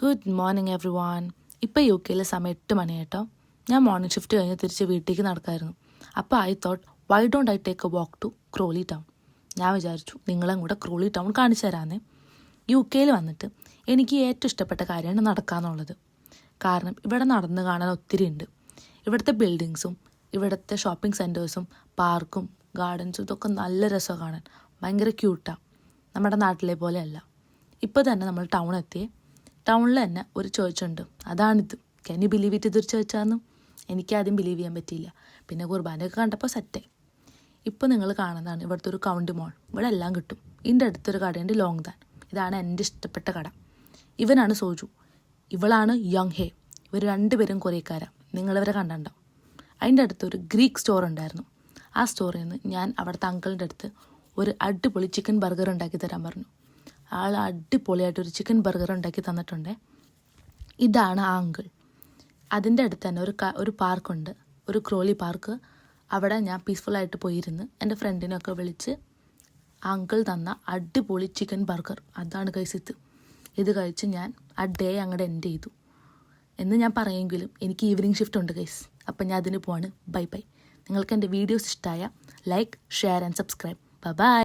Good morning every one. ഇപ്പോൾ UK സമയം 8 മണി കേട്ടോ. ഞാൻ മോർണിംഗ് ഷിഫ്റ്റ് കഴിഞ്ഞ് തിരിച്ച് വീട്ടിലേക്ക് നടക്കായിരുന്നു. അപ്പോൾ I thought why don't I take a walk to Crawley town. ഞാൻ വിചാരിച്ചു നിങ്ങളും കൂടെ ക്രോലി ടൗൺ കാണിച്ചു തരാമെന്നേ. UK വന്നിട്ട് എനിക്ക് ഏറ്റവും ഇഷ്ടപ്പെട്ട കാര്യമാണ് നടക്കാന്നുള്ളത്. കാരണം ഇവിടെ നടന്ന് കാണാൻ ഒത്തിരി ഉണ്ട്. ഇവിടുത്തെ ബിൽഡിങ്സും ഇവിടുത്തെ ഷോപ്പിംഗ് സെൻറ്റേഴ്സും പാർക്കും ഗാർഡൻസും ഇതൊക്കെ നല്ല രസമാണ് കാണാൻ. ഭയങ്കര ക്യൂട്ടാണ്. നമ്മുടെ നാട്ടിലെ പോലെയല്ല. ഇപ്പോൾ തന്നെ നമ്മൾ ടൗൺ എത്തി. ടൗണിൽ തന്നെ ഒരു ചേർച്ചുണ്ട്. അതാണിത്. Can you believe it? ഇതൊരു ചേർച്ചാന്ന് എനിക്കാദ്യം ബിലീവ് ചെയ്യാൻ പറ്റിയില്ല. പിന്നെ കുർബാനയൊക്കെ കണ്ടപ്പോൾ സെറ്റായി. ഇപ്പോൾ നിങ്ങൾ കാണുന്നതാണ് ഇവിടുത്തെ ഒരു കൗണ്ടി മോൾ. ഇവിടെ എല്ലാം കിട്ടും. ഇതിൻ്റെ അടുത്തൊരു കടയുണ്ട്, ലോങ് ദാൻ. ഇതാണ് എൻ്റെ ഇഷ്ടപ്പെട്ട കട. ഇവനാണ് സോജു, ഇവളാണ് യങ് ഹേ. ഇവർ രണ്ടുപേരും കൊറിയക്കാരാണ്. നിങ്ങളിവരെ കണ്ടിട്ടുണ്ടാവും. അതിൻ്റെ അടുത്തൊരു ഗ്രീക്ക് സ്റ്റോർ ഉണ്ടായിരുന്നു. ആ സ്റ്റോറിൽ നിന്ന് ഞാൻ അവിടുത്തെ അങ്കിളിൻ്റെ അടുത്ത് ഒരു അടിപൊളി ചിക്കൻ ബർഗർ ഉണ്ടാക്കി തരാൻ പറഞ്ഞു. ആൾ അടിപൊളിയായിട്ടൊരു ചിക്കൻ ബർഗർ ഉണ്ടാക്കി തന്നിട്ടുണ്ട്. ഇതാണ് ആ അങ്കിൾ. അതിൻ്റെ അടുത്ത് തന്നെ ഒരു പാർക്കുണ്ട്, ഒരു ക്രോലി പാർക്ക്. അവിടെ ഞാൻ പീസ്ഫുള്ളായിട്ട് പോയിരുന്ന് എൻ്റെ ഫ്രണ്ടിനൊക്കെ വിളിച്ച് ആ അങ്കിൾ തന്ന അടിപൊളി ചിക്കൻ ബർഗർ, അതാണ് ഗൈസ് ഇത് കഴിച്ച് ഞാൻ ആ ഡേ അങ്ങോട്ട് എൻഡ് ചെയ്തു എന്ന് ഞാൻ പറയുമെങ്കിലും എനിക്ക് ഈവനിങ് ഷിഫ്റ്റ് ഉണ്ട് ഗൈസ്. അപ്പം ഞാൻ അതിന് പോവാണ്. Bye bye. നിങ്ങൾക്ക് എൻ്റെ വീഡിയോസ് ഇഷ്ടമായ like, share and subscribe. By.